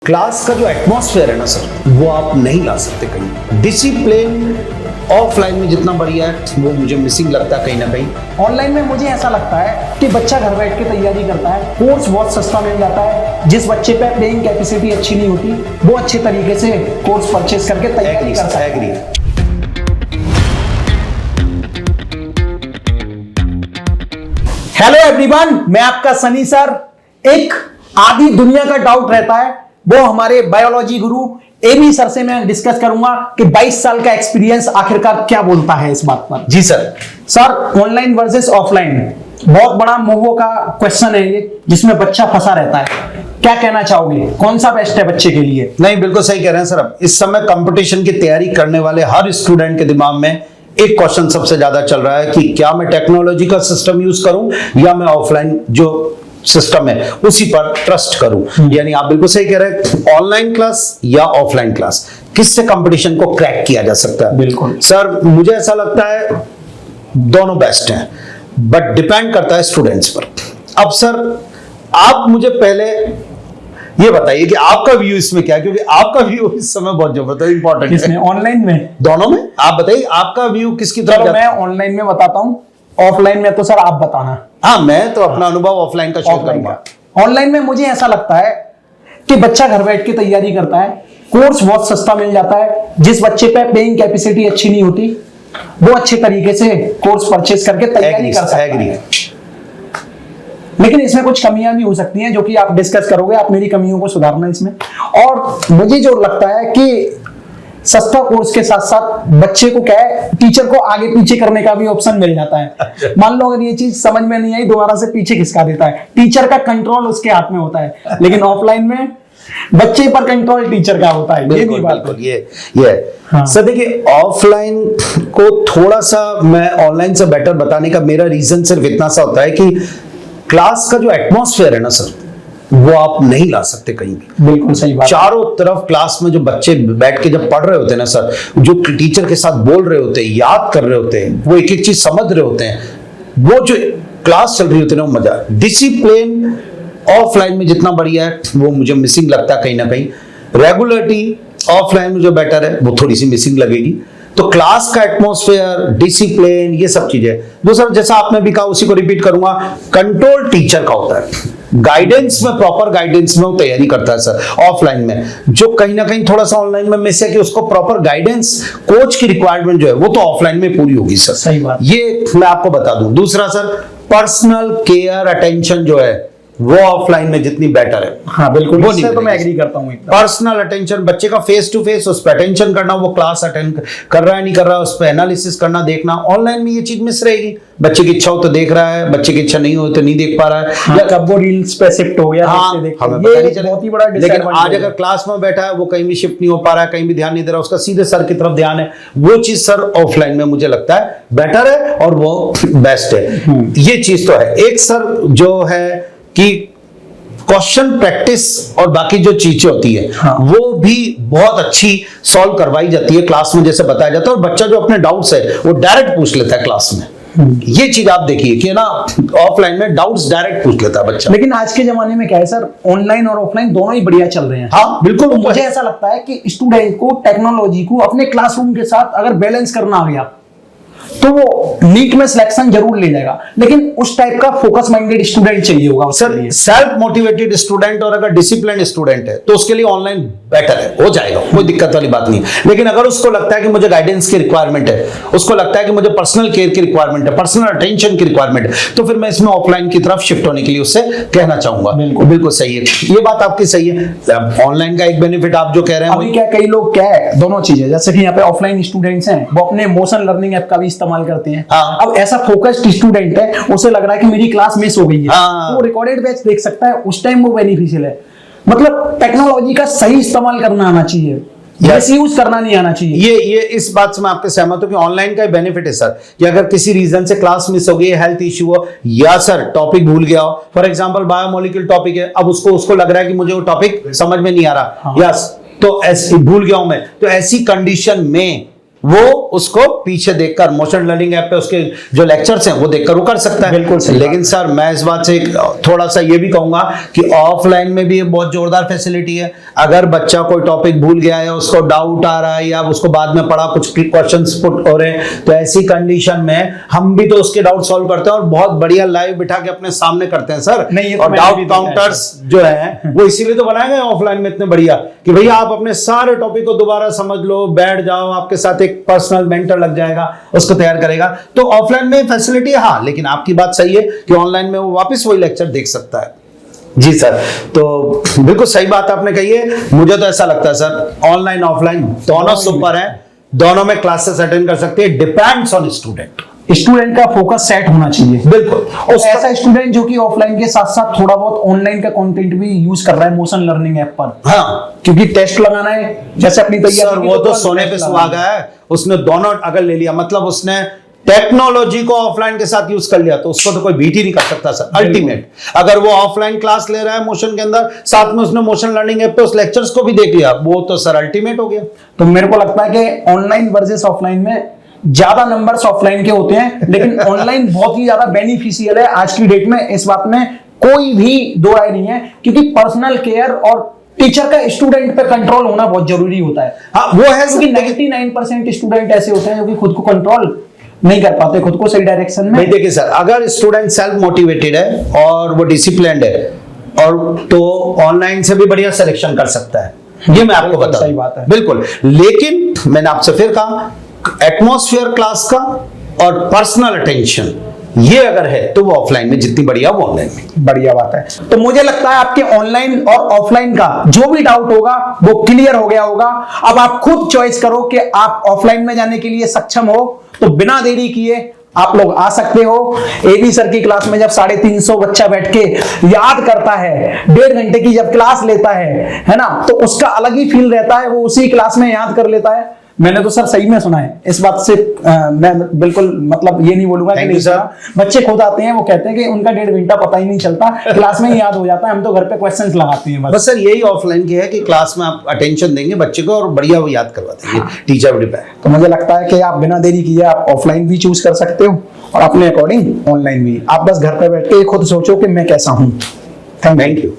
Class का जो atmosphere है ना सर, वो आप नहीं ला सकते कहीं। डिसिप्लिन ऑफलाइन में जितना बढ़िया है वो मुझे मिसिंग लगता है कहीं ना कहीं। ऑनलाइन में मुझे ऐसा लगता है कि बच्चा घर बैठ के तैयारी करता है, कोर्स बहुत सस्ता मिल जाता है। जिस बच्चे पे पेइंग कैपेसिटी अच्छी नहीं होती वो अच्छे तरीके से कोर्स परचेस करके तैयारी कर सकता है। एग्री। हेलो एवरीवन, मैं आपका सनी सर। एक आधी दुनिया का डाउट रहता है, वो हमारे बायोलॉजी गुरु एबी सर से मैं डिस्कस करूंगा कि 22 साल का एक्सपीरियंस आखिरकार क्या बोलता है इस बात पर। जी sir. Sir, online versus offline बहुत बड़ा मोहो का क्वेश्चन है ये, जिसमें बच्चा फंसा रहता है। क्या कहना चाहोगे, कौन सा बेस्ट है बच्चे के लिए? नहीं, बिल्कुल सही कह रहे हैं सर। अब इस समय कंपटीशन की तैयारी करने वाले हर स्टूडेंट के दिमाग में एक क्वेश्चन सबसे ज्यादा चल रहा है कि क्या मैं टेक्नोलॉजी का सिस्टम यूज करूं या मैं ऑफलाइन जो सिस्टम है उसी पर ट्रस्ट करूं। यानी आप बिल्कुल सही कह रहे हैं, ऑनलाइन क्लास या ऑफलाइन क्लास, किससे कंपटीशन को क्रैक किया जा सकता है? बिल्कुल सर, मुझे ऐसा लगता है दोनों बेस्ट हैं, बट डिपेंड करता है स्टूडेंट्स पर। अब सर, आप मुझे पहले ये बताइए कि आपका व्यू इसमें क्या है, क्योंकि आपका व्यू इस समय बहुत जबरदस्त इंपॉर्टेंट है। किसमें, ऑनलाइन में? दोनों में आप बताइए आपका व्यू किसकी तरफ चलो जाता है? मैं ऑनलाइन में बताता हूं, ऑफलाइन में तो सर आप बताना। हाँ, मैं तो अपना अनुभव ऑफलाइन का शेयर ऑफलाइन करूंगा। का, ऑनलाइन में मुझे ऐसा लगता है कि बच्चा घर बैठ के तैयारी करता है, कोर्स बहुत सस्ता मिल जाता है। जिस बच्चे पे पेइंग कैपेसिटी अच्छी नहीं होती वो अच्छे तरीके से कोर्स परचेस करके तैयारी कर सकता है। लेकिन इसमें कुछ कमियां भी हो सकती हैं जो कि आप डिस्कस करोगे, आप मेरी कमियों को सुधारना इसमें। और मुझे जो लगता है कि सस्ता कोर्स के साथ साथ बच्चे को क्या है, टीचर को आगे पीछे करने का भी ऑप्शन मिल जाता है। मान लो अगर ये चीज समझ में नहीं आई, दोबारा से पीछे खिसका देता है। टीचर का कंट्रोल उसके हाथ में होता है, लेकिन ऑफलाइन में बच्चे पर कंट्रोल टीचर का होता है। ये भी बात है। ये हाँ। सर देखिए, ऑफलाइन को थोड़ा सा मैं ऑनलाइन से बेटर बताने का मेरा रीजन सिर्फ इतना सा होता है कि क्लास का जो एटमॉस्फेयर है ना सर, वो आप नहीं ला सकते कहीं भी। बिल्कुल सही बात। चारों तरफ क्लास में जो बच्चे बैठ के जब पढ़ रहे होते हैं ना सर, जो टीचर के साथ बोल रहे होते हैं, याद कर रहे होते हैं, वो एक एक चीज समझ रहे होते हैं, वो जो क्लास चल रही होती है ना, वो मजा। डिसिप्लिन ऑफलाइन में जितना बढ़िया है वो मुझे मिसिंग लगता है कहीं ना कहीं। रेगुलरिटी ऑफलाइन में जो बेटर है वो थोड़ी सी मिसिंग लगेगी। तो क्लास का एटमॉस्फेयर, डिसिप्लिन, ये सब चीजें। दूसरा, जैसा आपने भी कहा उसी को रिपीट करूंगा, कंट्रोल टीचर का होता है। गाइडेंस में, प्रॉपर गाइडेंस में वो तैयारी करता है सर ऑफलाइन में। जो कहीं ना कहीं थोड़ा सा ऑनलाइन में मिस है कि उसको प्रॉपर गाइडेंस, कोच की रिक्वायरमेंट जो है वो तो ऑफलाइन में पूरी होगी सर। सही बात। ये मैं आपको बता दूं। दूसरा सर, पर्सनल केयर, अटेंशन जो है वो ऑफलाइन में जितनी बेटर है। हाँ बिल्कुल, वो इससे नहीं तो मैं मिलेगी। एग्री करता हूँ। पर्सनल अटेंशन, बच्चे का फेस टू फेस उस पर अटेंशन करना, वो क्लास अटेंड कर रहा है नहीं कर रहा है उस पर एनालिसिस करना, देखना। ऑनलाइन में ये चीज मिस रहेगी। बच्चे की इच्छा हो तो देख रहा है, बच्चे की इच्छा नहीं हो तो नहीं देख पा रहा है। हाँ, कब वो रील्स पे शिफ्ट हो गया, हाँ, देखते हमें देखते। पता ये नहीं चला। बहुत ही बड़ा लेकिन डिसएडवांटेज आज है। अगर क्लास में बैठा है, वो कहीं भी शिफ्ट नहीं हो पा रहा है, कहीं भी ध्यान नहीं दे रहा, उसका सीधे सर की तरफ ध्यान है। वो चीज सर ऑफलाइन में मुझे लगता है बेटर है और वो बेस्ट है। ये चीज तो है। एक सर जो है कि क्वेश्चन प्रैक्टिस और बाकी जो चीजें होती है, हाँ। वो भी बहुत अच्छी सॉल्व करवाई जाती है क्लास में, जैसे बताया जाता है। और बच्चा जो अपने डाउट्स है वो डायरेक्ट पूछ लेता है क्लास में। ये चीज आप देखिए कि ना, ऑफलाइन में डाउट्स डायरेक्ट पूछ लेता है बच्चा। लेकिन आज के जमाने में क्या है सर, ऑनलाइन और ऑफलाइन दोनों ही बढ़िया चल रहे हैं। हाँ बिल्कुल। तो मुझे ऐसा लगता है कि स्टूडेंट को टेक्नोलॉजी को अपने क्लासरूम के साथ अगर बैलेंस करना आ गया तो वो नीट में सिलेक्शन जरूर ले जाएगा। लेकिन उस टाइप का फोकस माइंडेड स्टूडेंट चाहिए होगा सर। सेल्फ मोटिवेटेड स्टूडेंट और अगर डिसिप्लिन स्टूडेंट है तो उसके लिए ऑनलाइन बेटर है, हो जाएगा, कोई दिक्कत वाली बात नहीं है। लेकिन अगर उसको लगता है कि मुझे गाइडेंस की रिक्वायरमेंट है, उसको लगता है कि मुझे पर्सनल केयर की रिक्वायरमेंट है, पर्सनल अटेंशन की रिक्वायरमेंट है, तो फिर मैं इसमें ऑफलाइन की तरफ शिफ्ट होने के लिए उससे कहना चाहूंगा। बिल्कुल सही है, ये बात आपकी सही है। ऑनलाइन का एक बेनिफिट आप जो कह रहे हैं, अभी क्या कई लोग क्या है, दोनों चीजें, जैसे कि यहाँ पे ऑफलाइन स्टूडेंट्स हैं वो अपने मोशन लर्निंग ऐप का भी इस्तेमाल करते हैं। हाँ। अब ऐसा फोकस्ड स्टूडेंट है, उसे लग रहा है कि मेरी क्लास मिस हो गई है, हाँ। तो वो रिकॉर्डेड बैच देख सकता है, उस टाइम वो बेनिफिशियल है। मतलब टेक्नोलॉजी का सही इस्तेमाल करना आना चाहिए, मिसयूज करना नहीं आना चाहिए। ये इस बात से मैं आपके सहमत हूं कि ऑनलाइन का बेनिफिट है सर कि अगर किसी रीजन से क्लास मिस हो गई, हेल्थ इश्यू हो या सर टॉपिक भूल गया हो, फॉर एग्जांपल बायोमोलिक्यूल टॉपिक है, अब उसको लग रहा है कि मुझे वो टॉपिक समझ में नहीं आ रहा, हाँ। यस, तो ऐसे भूल गया हूं मैं, तो ऐसी कंडीशन में वो उसको पीछे देखकर मोशन लर्निंग ऐप पे उसके जो लेक्चर्स हैं वो देखकर वो कर सकता है। बिल्कुल सही लेकिन सर मैं इस बात से थोड़ा सा ये भी कहूंगा कि ऑफलाइन में भी ये बहुत जोरदार फैसिलिटी है। अगर बच्चा कोई टॉपिक भूल गया है, उसको डाउट आ रहा है या उसको बाद में पढ़ा कुछ क्वेश्चंस पुट हो रहे हैं, तो ऐसी कंडीशन में हम भी तो उसके डाउट सॉल्व करते हैं और बहुत बढ़िया लाइव बिठा के अपने सामने करते हैं सर। नहीं, ये तो और मैंने भी डाउट देखा है काउंटर्स जो है वो इसीलिए तो बनाए गए ऑफलाइन में इतने बढ़िया कि भैया आप अपने सारे टॉपिक को दोबारा समझ लो, बैठ जाओ, आपके साथ एक पर्सनल मेंटर लग जाएगा, उसको तैयार करेगा। तो ऑफलाइन में फैसिलिटी है हाँ, लेकिन आपकी बात सही है कि ऑनलाइन में वो वापस वही लेक्चर देख सकता है। जी सर, तो बिल्कुल सही बात आपने कही है। मुझे तो ऐसा लगता है सर ऑनलाइन ऑफलाइन दोनों सुपर है, दोनों में क्लासेस अटेंड कर सकते हैं, डिपेंड्स ऑन स्टूडेंट। स्टूडेंट का फोकस सेट होना चाहिए। बिल्कुल। और ऐसा स्टूडेंट जो कि ऑफलाइन के साथ साथ थोड़ा बहुत ऑनलाइन का कंटेंट भी यूज कर रहा है मोशन लर्निंग ऐप पर, हाँ, क्योंकि टेस्ट लगाना है जैसे अपनी तैयारी सर की वो तो तुरंत सोने टेस्ट पे लगाना सुहागा है। उसने दोनों अगर ले लिया, मतलब उसने टेक्नोलॉजी को ऑफलाइन के साथ यूज कर लिया, तो उसको तो कोई बीट ही नहीं कर सकता सर। अल्टीमेट अगर वो ऑफलाइन क्लास ले रहा है मोशन के अंदर, साथ में उसने मोशन लर्निंग ऐप पे उस लेक्चर्स को भी देख लिया, वो तो सर अल्टीमेट हो गया। तो मेरे को लगता है कि ऑनलाइन वर्सेस ऑफलाइन में ज्यादा नंबर्स ऑफलाइन के होते हैं, लेकिन ऑनलाइन बहुत ही ज्यादा बेनिफिशियल है आज की डेट में। इस बात में कोई भी दो राय नहीं है, क्योंकि पर्सनल केयर और टीचर का स्टूडेंट पे कंट्रोल होना बहुत जरूरी होता है। हाँ वो है, क्योंकि 99% स्टूडेंट ऐसे होते हैं जो कि खुद को कंट्रोल नहीं कर पाते, खुद को सही डायरेक्शन में। नहीं देखिए सर, अगर स्टूडेंट सेल्फ मोटिवेटेड है और वो डिसिप्लिन्ड है और तो ऑनलाइन से भी बढ़िया सिलेक्शन कर सकता है, ये मैं आपको बता, सही बात है बिल्कुल। लेकिन मैंने आपसे फिर कहा, एटमॉस्फेयर क्लास का और पर्सनल अटेंशन ये अगर है तो वो ऑफलाइन में जितनी बढ़िया वो ऑनलाइन में बढ़िया बात है। तो मुझे लगता है आपके ऑनलाइन और ऑफलाइन का जो भी डाउट होगा वो क्लियर हो गया होगा। अब आप खुद चॉइस करो कि आप ऑफलाइन में जाने के लिए सक्षम हो, तो बिना देरी किए आप लोग आ सकते हो। एबी सर की क्लास में जब 350 बच्चा बैठ के याद करता है, 1.5 घंटे की जब क्लास लेता है ना, तो उसका अलग ही फील रहता है, वो उसी क्लास में याद कर लेता है। मैंने तो सर सही में सुना है इस बात से। मैं बिल्कुल मतलब ये नहीं बोलूंगा कि नहीं सर, बच्चे खुद आते हैं वो कहते हैं कि उनका 1.5 घंटा पता ही नहीं चलता, क्लास में ही याद हो जाता है, हम तो घर पे क्वेश्चंस लगाते हैं बस। सर यही ऑफलाइन की है कि क्लास में आप अटेंशन देंगे बच्चे को और बढ़िया वो याद करवा देंगे, टीचर भी पे। तो मुझे लगता है कि आप बिना देरी किए आप ऑफलाइन भी चूज कर सकते हो और अपने अकॉर्डिंग ऑनलाइन भी। आप बस घर पे बैठ के खुद सोचो कि मैं कैसा हूँ। Thank you.